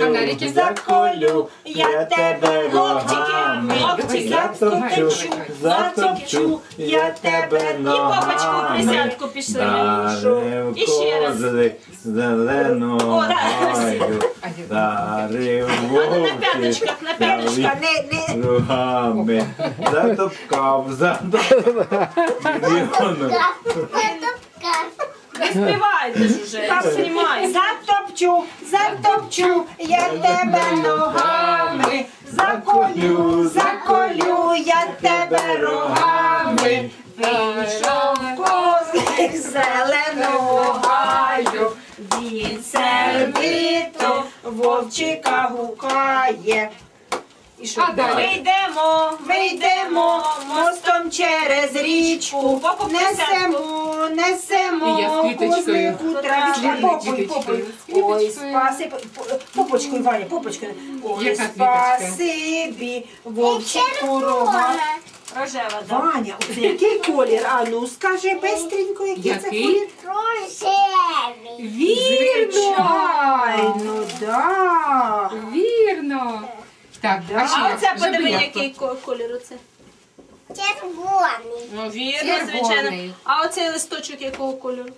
Фонарики. Заколю, я тебе рогами, затопчу, я тебе І попочку в ногами. присядку пішли. Дарив І ще раз. козлик зелену О, да. гаю, дарив На вовчик п'яточках, на п'яточках, не. рогами, затопкав мільйону. Ви співайте ж уже, знімай. Затопчу, я тебе ногами, заколю, я тебе рогами. Вийшов козлик з зеленого гаю, він сердито вовчика гукає. І що? А далі? Вийдемо мостом через річку, Попу несемо І я з квіточкою. козлику травичку. Попой. Ой, спасибі, попочкою, Ваня, попочкою. Ой, Яка квіточка? спасибі, вовчику рога. Рожева, да. Ваня, оце який колір? А ну скажи бистренько, який це колір? Вірно! Звичайно, да. Вірно. Так, а ще А як? оце подиви, Жабрятко. який колір оце. Червоний. Ну, вірно, Червоний. звичайно. А оцей листочок якого кольору?